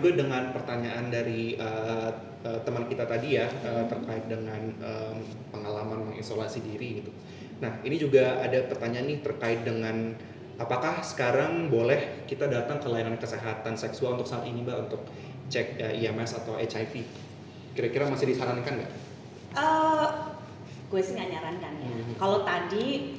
juga dengan pertanyaan dari teman kita tadi ya, terkait dengan pengalaman mengisolasi diri gitu. Nah, ini juga ada pertanyaan nih terkait dengan apakah sekarang boleh kita datang ke layanan kesehatan seksual untuk saat ini Mbak untuk cek IMS atau HIV? Kira-kira masih disarankan nggak? Gue sih nggak nyarankan ya. Kalau tadi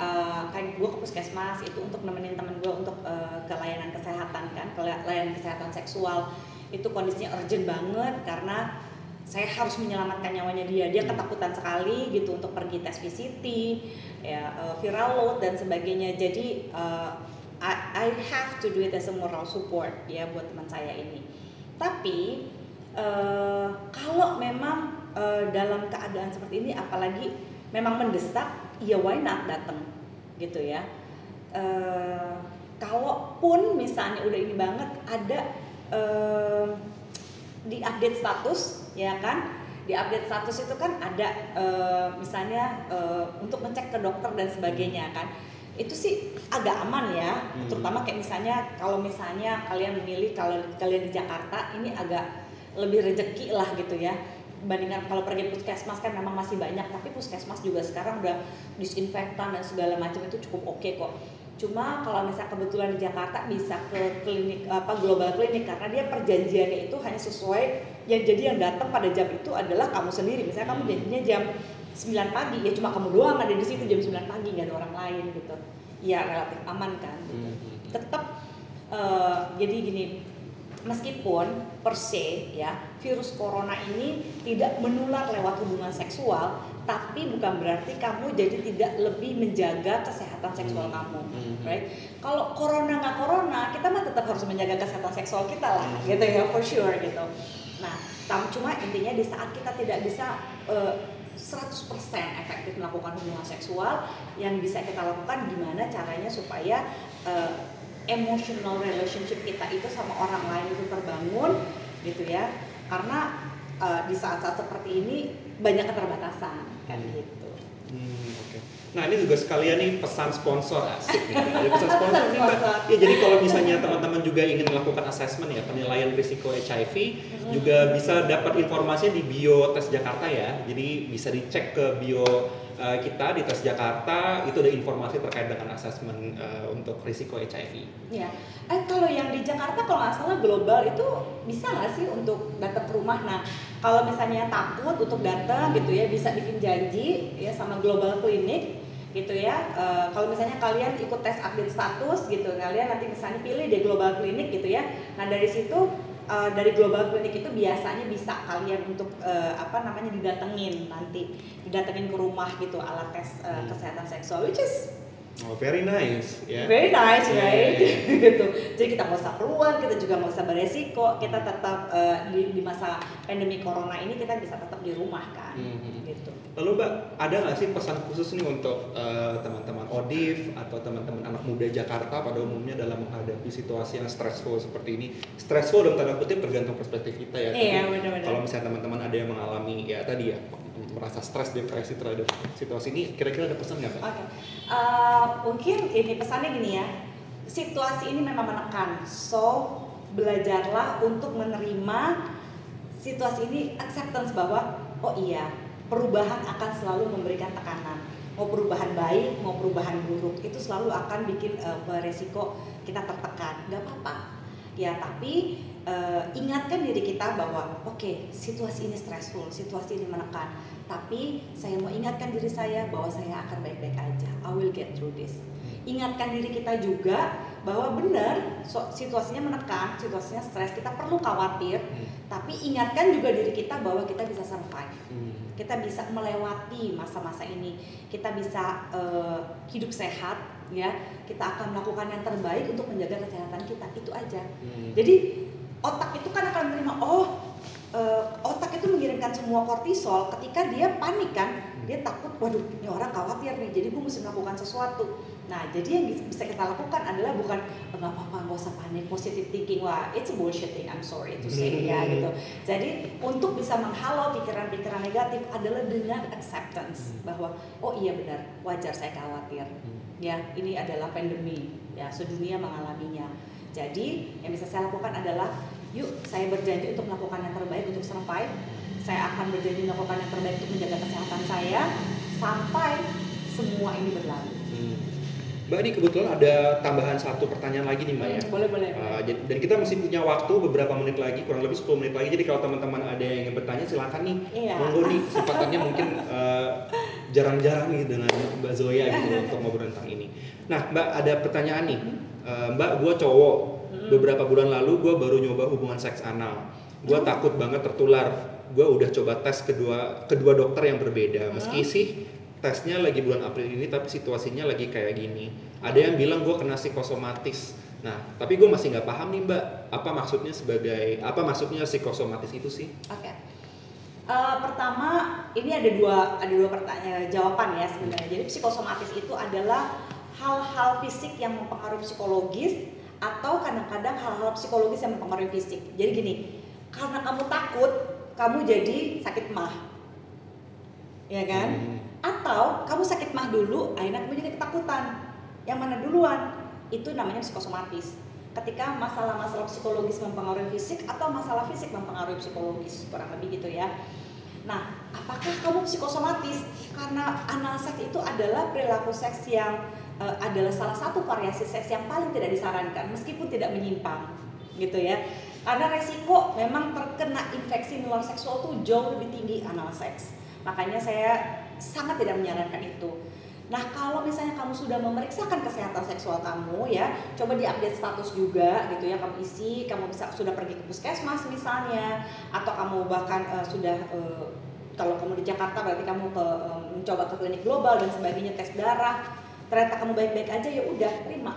kan gue ke puskesmas itu untuk nemenin temen gue untuk ke layanan kesehatan kan, ke layanan kesehatan seksual itu kondisinya urgent banget karena saya harus menyelamatkan nyawanya dia ketakutan sekali gitu untuk pergi tes VCT, ya, viral load dan sebagainya. Jadi I have to do it as a moral support ya buat teman saya ini. Tapi kalau memang dalam keadaan seperti ini apalagi memang mendesak, ya why not datang gitu ya. Kalaupun misalnya udah ini banget ada di update status ya kan, di update status itu kan ada misalnya untuk ngecek ke dokter dan sebagainya kan, itu sih agak aman ya. Terutama kayak misalnya kalau misalnya kalian memilih kalau kalian di Jakarta ini agak lebih rezeki lah gitu ya, bandingkan kalau pergi puskesmas kan memang masih banyak, tapi puskesmas juga sekarang udah disinfektan dan segala macam itu cukup oke kok. Cuma kalau misalnya kebetulan di Jakarta bisa ke klinik global klinik karena dia perjanjiannya itu hanya sesuai yang jadi yang datang pada jam itu adalah kamu sendiri. Misalnya kamu janjinya jam 9 pagi ya cuma kamu doang ada di situ jam 9 pagi nggak ada orang lain gitu. Ya relatif aman kan gitu. Tetap jadi gini, meskipun per se ya virus corona ini tidak menular lewat hubungan seksual, tapi bukan berarti kamu jadi tidak lebih menjaga kesehatan seksual kamu, right? Kalau corona nggak corona, kita mah tetap harus menjaga kesehatan seksual kita lah, gitu ya, for sure gitu. Nah, cuma intinya di saat kita tidak bisa 100% efektif melakukan hubungan seksual, yang bisa kita lakukan gimana caranya supaya emotional relationship kita itu sama orang lain itu terbangun gitu ya, karena di saat-saat seperti ini banyak keterbatasan kan gitu. Okay. Nah ini juga sekalian nih pesan sponsor asik nih. Jadi pesan sponsor nih Mbak. Ya jadi kalau misalnya teman-teman juga ingin melakukan assessment ya penilaian risiko HIV, juga bisa dapat informasinya di bio tes Jakarta ya. Jadi bisa dicek ke bio kita di tes Jakarta, itu ada informasi terkait dengan assessment untuk risiko HIV. Ya, kalau yang di Jakarta kalau nggak salah global itu bisa nggak sih untuk datang ke rumah? Nah, kalau misalnya takut untuk datang gitu ya, bisa bikin janji ya sama global klinik gitu ya. Kalau misalnya kalian ikut tes update status gitu, kalian nanti misalnya pilih di global klinik gitu ya. Nah dari situ dari global klinik itu biasanya bisa kalian untuk didatengin ke rumah gitu alat tes kesehatan seksual, which is very nice, ya. Yeah. Very nice, right? Gitu. Jadi kita nggak usah keluar, kita juga nggak usah beresiko, kita tetap di masa pandemi corona ini kita bisa tetap di rumah kan, gitu. Lalu Mbak, ada nggak sih pesan khusus nih untuk teman-teman ODIF atau teman-teman anak muda Jakarta pada umumnya dalam menghadapi situasi yang stressful seperti ini? Stressful dalam tanda kutip tergantung perspektif kita ya. Iya, benar-benar. Kalau misalnya teman-teman ada yang mengalami ya tadi ya merasa stres, depresi terhadap situasi ini, kira-kira ada pesan nggak Pak? Oke, mungkin ini pesannya gini ya, situasi ini memang menekan, so belajarlah untuk menerima situasi ini, acceptance bahwa oh iya perubahan akan selalu memberikan tekanan, mau perubahan baik mau perubahan buruk itu selalu akan bikin beresiko kita tertekan, nggak apa-apa ya, tapi ingatkan diri kita bahwa oke, situasi ini stressful, situasi ini menekan, tapi saya mau ingatkan diri saya bahwa saya akan baik-baik aja, I will get through this. Ingatkan diri kita juga bahwa benar situasinya menekan, situasinya stres, kita perlu khawatir, tapi ingatkan juga diri kita bahwa kita bisa survive, kita bisa melewati masa-masa ini, kita bisa hidup sehat ya, kita akan melakukan yang terbaik untuk menjaga kesehatan kita, itu aja. Jadi otak itu kan akan menerima, otak itu mengirimkan semua kortisol ketika dia panik kan, dia takut, waduh ini orang khawatir nih, jadi gue mesti melakukan sesuatu. Nah jadi yang bisa kita lakukan adalah bukan nggak apa-apa, nggak usah panik, positive thinking, wah it's a bullshitting, I'm sorry to say ya gitu. Jadi untuk bisa menghalau pikiran-pikiran negatif adalah dengan acceptance bahwa oh iya benar, wajar saya khawatir ya, ini adalah pandemi ya, sedunia mengalaminya. Jadi yang bisa saya lakukan adalah yuk saya berjanji untuk melakukan yang terbaik untuk survive, saya akan berjanji melakukan yang terbaik untuk menjaga kesehatan saya sampai semua ini berlalu. Mbak, ini kebetulan ada tambahan satu pertanyaan lagi nih Mbak ya. Boleh. Dan kita masih punya waktu beberapa menit lagi, kurang lebih 10 menit lagi. Jadi kalau teman-teman ada yang ingin bertanya silakan nih. Monggo nih, kesempatannya mungkin jarang-jarang nih dengan Mbak Zoya gitu untuk ngobrol tentang ini. Nah Mbak, ada pertanyaan nih. Mbak, gue cowok. Beberapa bulan lalu gue baru nyoba hubungan seks anal. Gue takut banget tertular. Gue udah coba tes kedua dokter yang berbeda. Meski sih tesnya lagi bulan April ini, tapi situasinya lagi kayak gini. Ada yang bilang gue kena psikosomatis. Nah, tapi gue masih nggak paham nih Mbak, apa maksudnya psikosomatis itu sih? Oke. Pertama, ini ada dua pertanyaan jawaban ya sebenarnya. Jadi psikosomatis itu adalah hal-hal fisik yang mempengaruhi psikologis atau kadang-kadang hal-hal psikologis yang mempengaruhi fisik. Jadi gini, karena kamu takut, kamu jadi sakit mah, ya kan? Atau kamu sakit mah dulu, akhirnya kamu jadi ketakutan. Yang mana duluan? Itu namanya psikosomatis. Ketika masalah-masalah psikologis mempengaruhi fisik atau masalah fisik mempengaruhi psikologis, kurang lebih gitu ya. Nah, apakah kamu psikosomatis? Karena anal seks itu adalah perilaku seks yang adalah salah satu variasi seks yang paling tidak disarankan meskipun tidak menyimpang, gitu ya. Karena resiko memang terkena infeksi menular seksual itu jauh lebih tinggi anal seks. Makanya saya sangat tidak menyarankan itu. Nah, kalau misalnya kamu sudah memeriksakan kesehatan seksual kamu ya, coba diupdate status juga gitu ya, kamu isi, kamu sudah pergi ke puskesmas misalnya, atau kamu bahkan sudah kalau kamu di Jakarta berarti kamu mencoba ke klinik global dan sebagainya, tes darah, ternyata kamu baik-baik aja, ya udah terima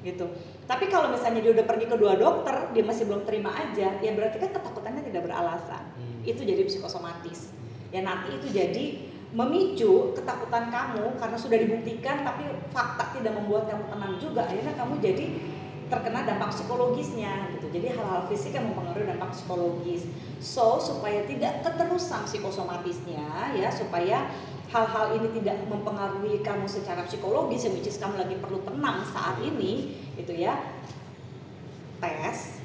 gitu. Tapi kalau misalnya dia udah pergi ke 2 dokter, dia masih belum terima aja, ya berarti kan ketakutannya tidak beralasan. Itu jadi psikosomatis. Ya nanti itu jadi memicu ketakutan kamu karena sudah dibuktikan tapi fakta tidak membuat kamu tenang juga, akhirnya kamu jadi terkena dampak psikologisnya gitu. Jadi hal-hal fisik yang mempengaruhi dampak psikologis. So supaya tidak keterusan psikosomatisnya ya, supaya hal-hal ini tidak mempengaruhi kamu secara psikologis, yang which is kamu lagi perlu tenang saat ini gitu ya, tes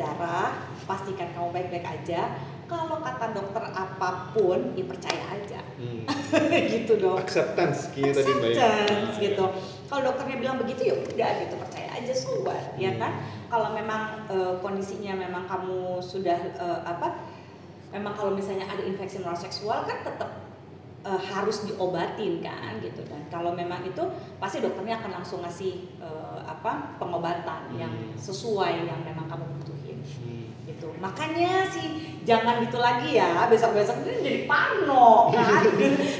darah, pastikan kamu baik-baik aja. Kalau kata dokter apapun, ya percaya aja. Gitu dong. Acceptance gitu tadi Mbak. Acceptance gitu. Kalau dokternya bilang begitu ya udah gitu, percaya aja, sobat, ya kan? Kalau memang kondisinya memang kamu sudah memang kalau misalnya ada infeksi menular seksual kan tetap harus diobatin kan gitu. Dan kalau memang itu pasti dokternya akan langsung ngasih pengobatan yang sesuai yang memang kamu butuhin. Gitu. Makanya sih jangan gitu lagi ya, besok-besok ini jadi parno kan.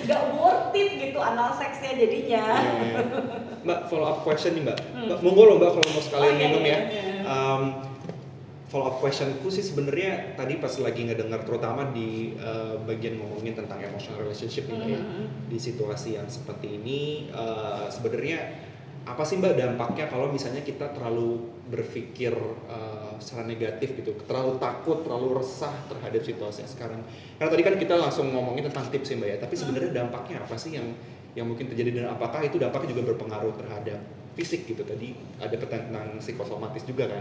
Gak worth it gitu anal seksnya jadinya. Mbak, follow up question nih Mbak. Monggo loh Mbak kalau mau sekalian minum ya. Follow up questionku sih sebenarnya tadi pas lagi ngedengar terutama di bagian ngomongin tentang emotional relationship ini ya. Di situasi yang seperti ini sebenarnya apa sih Mbak dampaknya kalau misalnya kita terlalu berpikir secara negatif gitu, terlalu takut, terlalu resah terhadap situasi sekarang. Karena tadi kan kita langsung ngomongin tentang tips ya Mbak ya, tapi sebenarnya dampaknya apa sih yang mungkin terjadi dan apakah itu dampaknya juga berpengaruh terhadap fisik gitu? Tadi ada tentang psikosomatis juga kan.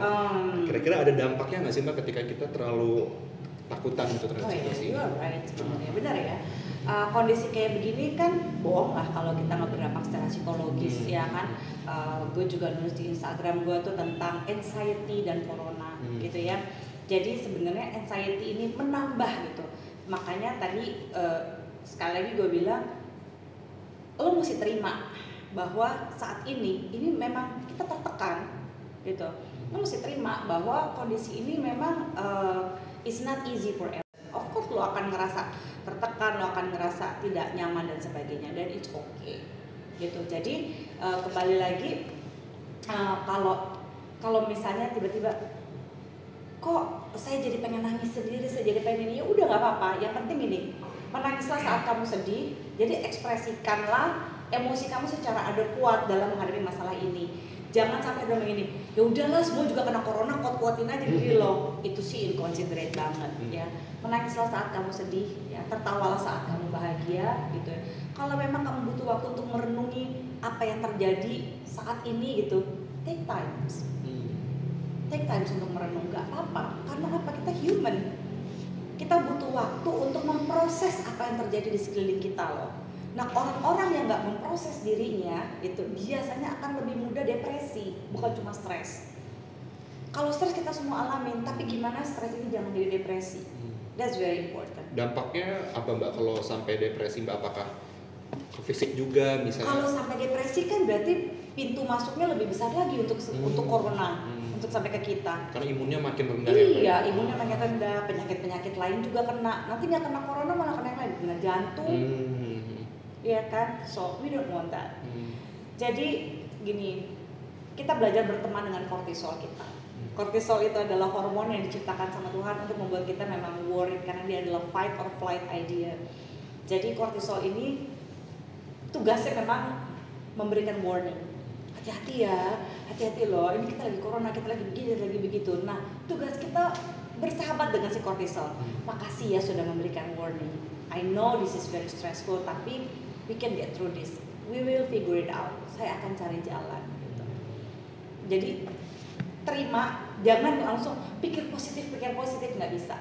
Kira-kira ada dampaknya nggak sih Mbak ketika kita terlalu takutan gitu terhadap situasi ini? Right, sebenarnya benar ya. Kondisi kayak begini kan bohong lah kalau kita nggak berdampak secara psikologis ya kan. Gue juga nulis di Instagram gue tuh tentang anxiety dan corona gitu ya. Jadi sebenarnya anxiety ini menambah gitu. Makanya tadi sekali lagi gue bilang, lo mesti terima bahwa saat ini memang kita tertekan gitu. Lo mesti terima bahwa kondisi ini memang it's not easy for everyone. Of course lo akan ngerasa tertekan, lo akan ngerasa tidak nyaman dan sebagainya, dan it's okay gitu. Jadi kembali lagi kalau misalnya tiba-tiba kok saya jadi pengen nangis sendiri, saya jadi pengen ini, ya udah nggak apa-apa. Yang penting ini, menangislah saat kamu sedih, jadi ekspresikanlah emosi kamu secara adekuat dalam menghadapi masalah ini. Jangan sampai dalam ini, ya udahlah semua juga kena corona, kuat-kuatin aja diri lo. Itu sih inconsiderate banget ya. Menangislah saat kamu sedih, ya, tertawalah saat kamu bahagia gitu ya. Kalau memang kamu butuh waktu untuk merenungi apa yang terjadi saat ini gitu, take time. take time untuk merenung, nggak apa-apa. Karena apa? Kita human. Kita butuh waktu untuk memproses apa yang terjadi di sekeliling kita loh. Nah, orang-orang yang nggak memproses dirinya itu biasanya akan lebih mudah depresi, bukan cuma stres. Kalau stres kita semua alamin, tapi gimana stres ini jangan jadi depresi. That's very important. Dampaknya apa Mbak kalau sampai depresi Mbak? Apakah ke fisik juga misalnya? Kalau sampai depresi kan berarti pintu masuknya lebih besar lagi untuk corona, untuk sampai ke kita. Karena imunnya makin rendah. Iya, imunnya makin rendah, penyakit-penyakit lain juga kena. Nanti nggak kena corona malah kena yang lain, kena jantung. Iya kan? So we don't want that. Jadi gini, kita belajar berteman dengan kortisol kita. Kortisol itu adalah hormon yang diciptakan sama Tuhan untuk membuat kita memang worried karena dia adalah fight or flight idea. Jadi kortisol ini tugasnya memang memberikan warning. Hati-hati ya, hati-hati loh. Ini kita lagi corona, kita lagi begini, lagi begitu. Nah, tugas kita bersahabat dengan si kortisol. Makasih ya sudah memberikan warning. I know this is very stressful, tapi we can get through this. We will figure it out. Saya akan cari jalan. Gitu. Jadi terima, jangan langsung pikir positif, nggak bisa.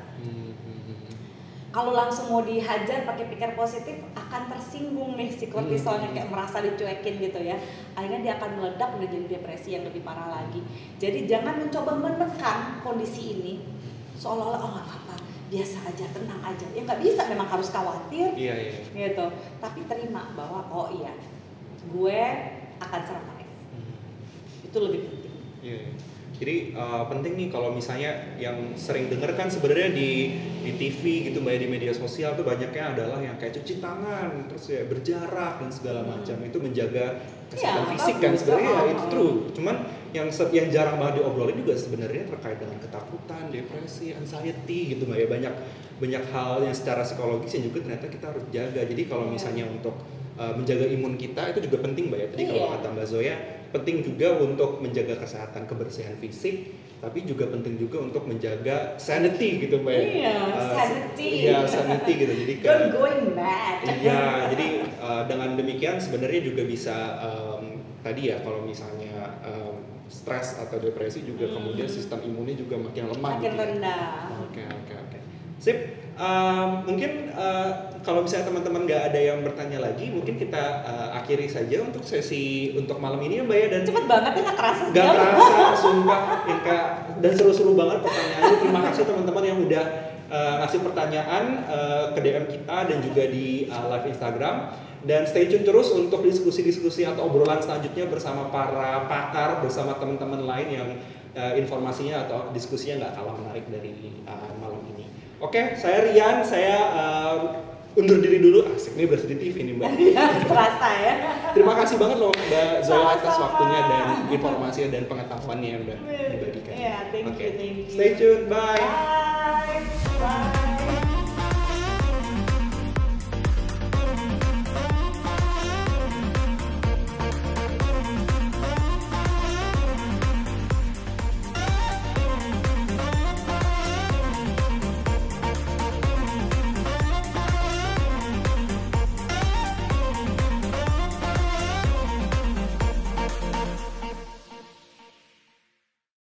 Kalau langsung mau dihajar pakai pikir positif akan tersinggung nih si kortisolnya, kayak merasa dicuekin gitu ya. Akhirnya dia akan meledak dan jadi depresi yang lebih parah lagi. Jadi jangan mencoba menekan kondisi ini seolah-olah oh nggak apa-apa, biasa aja, tenang aja. Ya nggak bisa, memang harus khawatir. Iya. Gitu. Tapi terima bahwa oh iya, gue akan survive. Itu lebih penting. Iya. Jadi penting nih kalau misalnya yang sering denger kan sebenarnya di TV gitu Mbak, di media sosial tuh banyaknya adalah yang kayak cuci tangan, terus ya berjarak dan segala macam, itu menjaga kesehatan fisik kan sebenarnya ya, itu true. Cuman yang jarang banget diobrolin juga sebenarnya terkait dengan ketakutan, depresi, anxiety gitu Mbak ya, banyak hal yang secara psikologis yang juga ternyata kita harus jaga. Jadi kalau misalnya untuk menjaga imun kita itu juga penting Mbak ya. Tadi kalau kata Mbak Zoya, penting juga untuk menjaga kesehatan, kebersihan fisik, tapi juga penting juga untuk menjaga sanity gitu Mbak ya. Iya, sanity. Iya, sanity gitu. Jadi don't going mad. Iya, jadi dengan demikian sebenarnya juga bisa tadi ya kalau misalnya stres atau depresi juga kemudian sistem imunnya juga makin lemah. Makin gitu rendah. Oke. Sip. Mungkin kalau misalnya teman-teman nggak ada yang bertanya lagi, mungkin kita akhiri saja untuk sesi untuk malam ini ya Mbak ya. Dan cepet banget ya, nggak kerasa. Nggak kerasa, sumpah. Dan seru-seru banget pertanyaannya. Terima kasih teman-teman yang udah ngasih pertanyaan ke DM kita dan juga di live Instagram. Dan stay tune terus untuk diskusi-diskusi atau obrolan selanjutnya bersama para pakar, bersama teman-teman lain yang informasinya atau diskusinya nggak kalah menarik dari malam ini. Oke, saya Rian, saya undur diri dulu. Asik nih berasa di TV nih Mbak. Terasa ya. Terima kasih banget loh Mbak Zoya atas waktunya dan informasinya dan pengetahuannya yang udah dibagikan. Iya, thank you. Stay tuned, bye.